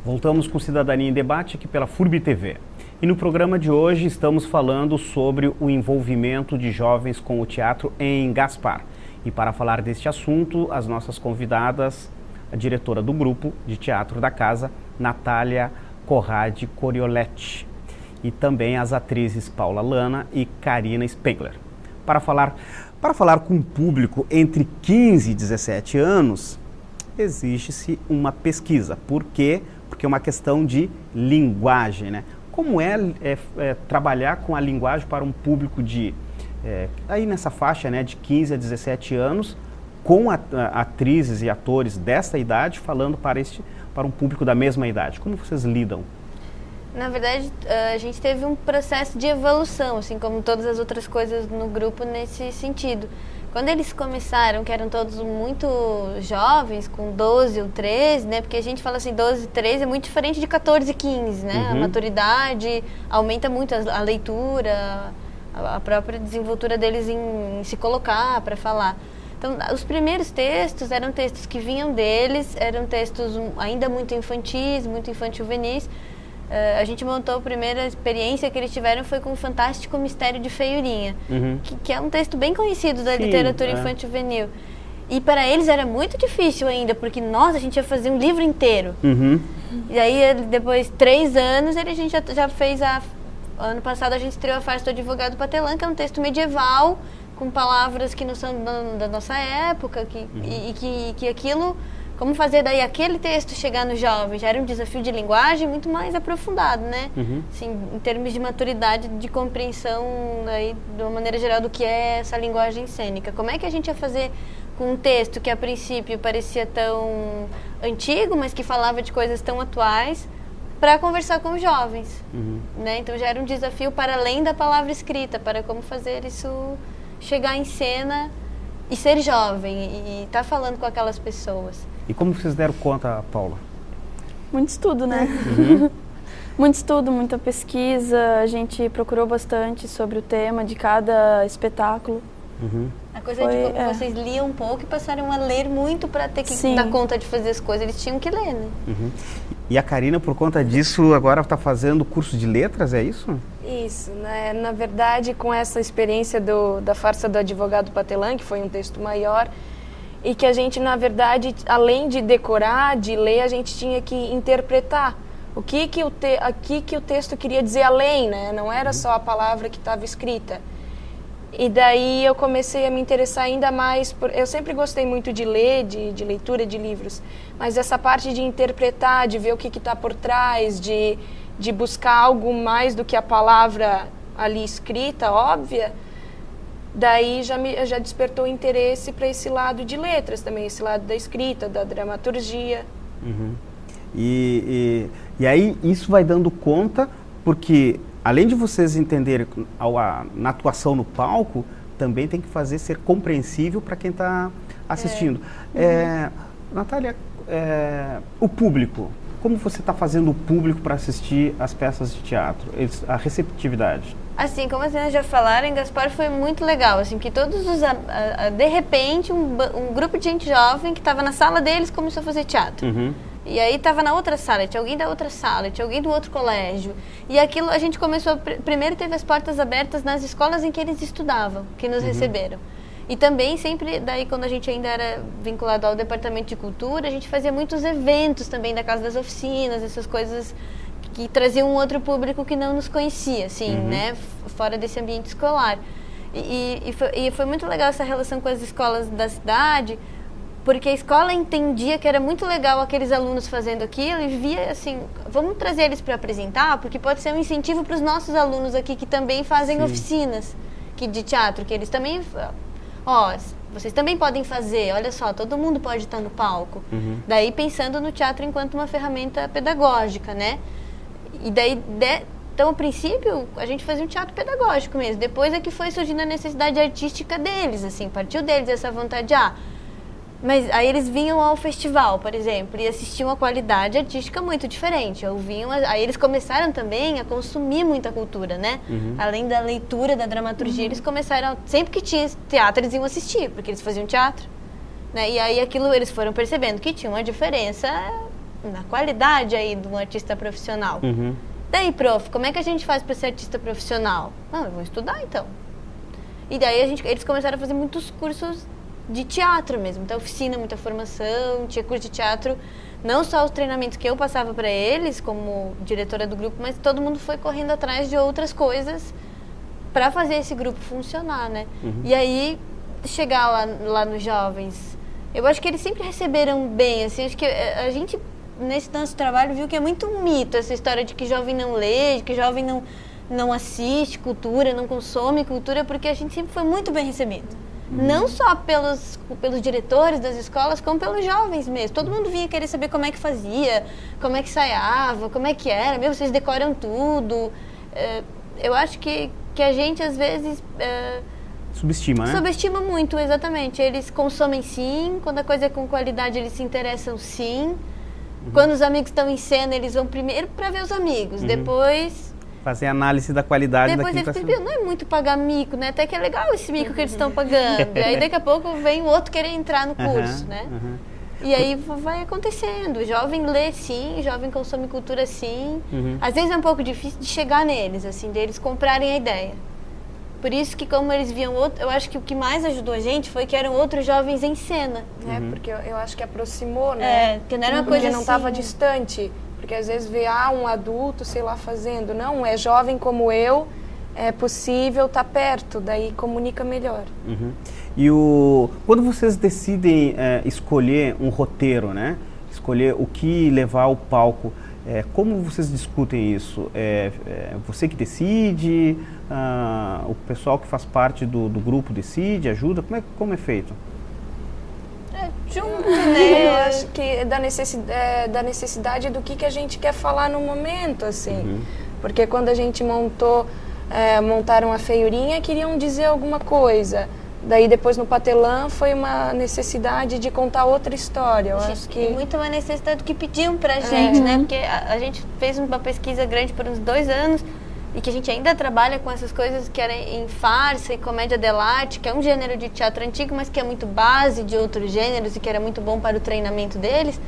Voltamos com Cidadania em Debate aqui pela FURB TV. E no programa de hoje estamos falando sobre o envolvimento de jovens com o teatro em Gaspar. E para falar deste assunto, as nossas convidadas, a diretora do grupo de teatro da casa, Natália Corradi Corioletti, e também as atrizes Paula Lana e Karina Spengler. Para falar com o público entre 15 e 17 anos, exige-se uma pesquisa. Por quê? Porque é uma questão de linguagem, né? Como é trabalhar com a linguagem para um público de, aí nessa faixa, né, de 15 a 17 anos, com atrizes e atores dessa idade falando para um público da mesma idade? Como vocês lidam? Na verdade, a gente teve um processo de evolução, assim como todas as outras coisas no grupo nesse sentido. Quando eles começaram, que eram todos muito jovens, com 12 ou 13, né? Porque a gente fala assim, 12, 13 é muito diferente de 14 e 15, né? Uhum. A maturidade aumenta muito a leitura, a própria desenvoltura deles em se colocar para falar. Então, os primeiros textos eram textos que vinham deles, eram textos ainda muito infantis, muito infantil-juvenis. A gente montou a primeira experiência que eles tiveram foi com o Fantástico Mistério de Feiurinha, uhum. que é um texto bem conhecido da literatura infantil-juvenil. E para eles era muito difícil ainda, porque a gente ia fazer um livro inteiro. Uhum. E aí, depois de 3 anos, a gente já fez ano passado a gente estreou a farsa do Advogado Patelã, que é um texto medieval, com palavras que não são da nossa época, e que aquilo... Como fazer daí aquele texto chegar no jovem? Já era um desafio de linguagem muito mais aprofundado, né? Uhum. Assim, em termos de maturidade, de compreensão, aí, de uma maneira geral, do que é essa linguagem cênica. Como é que a gente ia fazer com um texto que, a princípio, parecia tão antigo, mas que falava de coisas tão atuais, para conversar com os jovens? Uhum. Né? Então, já era um desafio para além da palavra escrita, para como fazer isso chegar em cena e ser jovem, e estar falando com aquelas pessoas. E como vocês deram conta, Paula? Muito estudo, né? Uhum. Muito estudo, muita pesquisa. A gente procurou bastante sobre o tema de cada espetáculo. Uhum. A coisa de como vocês liam um pouco e passaram a ler muito para ter que dar conta de fazer as coisas. Eles tinham que ler, né? Uhum. E a Karina, por conta disso, agora está fazendo curso de letras, é isso? Isso, né? Na verdade, com essa experiência da farsa do Advogado Patelã, que foi um texto maior, e que a gente, na verdade, além de decorar, de ler, a gente tinha que interpretar o que o texto queria dizer além, né? Não era só a palavra que estava escrita. E daí eu comecei a me interessar ainda mais, eu sempre gostei muito de ler, de leitura de livros, mas essa parte de interpretar, de ver o que está por trás, de buscar algo mais do que a palavra ali escrita, óbvia, daí já despertou interesse para esse lado de letras também, esse lado da escrita, da dramaturgia. Uhum. E aí isso vai dando conta, porque além de vocês entenderem na atuação no palco, também tem que fazer ser compreensível para quem está assistindo. Natália, o público, como você está fazendo o público para assistir as peças de teatro, a receptividade? Assim, como as meninas já falaram, em Gaspar foi muito legal, assim, que de repente, um grupo de gente jovem que estava na sala deles começou a fazer teatro. Uhum. E aí estava na outra sala, tinha alguém da outra sala, tinha alguém do outro colégio. E aquilo a gente começou, primeiro teve as portas abertas nas escolas em que eles estudavam, que nos receberam. E também sempre, daí quando a gente ainda era vinculado ao Departamento de Cultura, a gente fazia muitos eventos também da Casa das Oficinas, essas coisas que traziam um outro público que não nos conhecia, assim, né, fora desse ambiente escolar. E foi muito legal essa relação com as escolas da cidade, porque a escola entendia que era muito legal aqueles alunos fazendo aquilo e via assim, vamos trazer eles para apresentar, porque pode ser um incentivo para os nossos alunos aqui que também fazem oficinas de teatro, que eles também, vocês também podem fazer, olha só, todo mundo pode estar no palco. Uhum. Daí pensando no teatro enquanto uma ferramenta pedagógica, né? E daí, então, a princípio, a gente fazia um teatro pedagógico mesmo. Depois é que foi surgindo a necessidade artística deles, assim, partiu deles essa vontade de, mas aí eles vinham ao festival, por exemplo, e assistiam a qualidade artística muito diferente. Aí eles começaram também a consumir muita cultura, né? Uhum. Além da leitura, da dramaturgia, eles começaram, sempre que tinha teatro, eles iam assistir, porque eles faziam teatro, né? E aí aquilo, eles foram percebendo que tinha uma diferença na qualidade aí de um artista profissional. Daí, prof, como é que a gente faz para ser artista profissional? Eu vou estudar então. E daí eles começaram a fazer muitos cursos de teatro mesmo, então oficina, muita formação, tinha curso de teatro, não só os treinamentos que eu passava para eles como diretora do grupo, mas todo mundo foi correndo atrás de outras coisas para fazer esse grupo funcionar, né? E aí, chegar lá nos jovens, eu acho que eles sempre receberam bem, assim, acho que a gente, nesse nosso trabalho, viu que é muito um mito essa história de que jovem não lê, de que jovem não assiste cultura, não consome cultura, porque a gente sempre foi muito bem recebido. Não só pelos diretores das escolas, como pelos jovens mesmo. Todo mundo vinha querer saber como é que fazia, como é que ensaiava, como é que era. Meu, vocês decoram tudo. Eu acho que a gente, às vezes... subestima, né? Subestima muito, exatamente. Eles consomem sim, quando a coisa é com qualidade, eles se interessam sim. Quando os amigos estão em cena, eles vão primeiro para ver os amigos, depois... fazer análise da qualidade depois daquilo eles que pensam, não é muito pagar mico, né? Até que é legal esse mico que eles estão pagando. E aí daqui a pouco vem o outro querer entrar no curso, né? E aí vai acontecendo. O jovem lê sim, o jovem consome cultura sim. Às vezes é um pouco difícil de chegar neles, assim, deles comprarem a ideia. Por isso que como eles viam outro, eu acho que o que mais ajudou a gente foi que eram outros jovens em cena. Porque eu acho que aproximou, né? Que não era uma coisa porque não estava assim... distante. Porque às vezes vê um adulto, sei lá, fazendo. Não, é jovem como eu, é possível, tá perto, daí comunica melhor. E quando vocês decidem escolher um roteiro, né? Escolher o que levar ao palco, como vocês discutem isso? Você que decide? O pessoal que faz parte do grupo decide, ajuda? Como é feito? Junto, né? Eu acho que é da necessidade do que a gente quer falar no momento, assim. Porque quando a gente montaram a feiurinha, queriam dizer alguma coisa. Daí depois no Patelã foi uma necessidade de contar outra história. Eu acho que... E muito uma necessidade do que pediam pra gente, né? Porque a gente fez uma pesquisa grande por uns 2 anos e que a gente ainda trabalha com essas coisas que era em farsa e comédia dell'arte, que é um gênero de teatro antigo, mas que é muito base de outros gêneros e que era muito bom para o treinamento deles.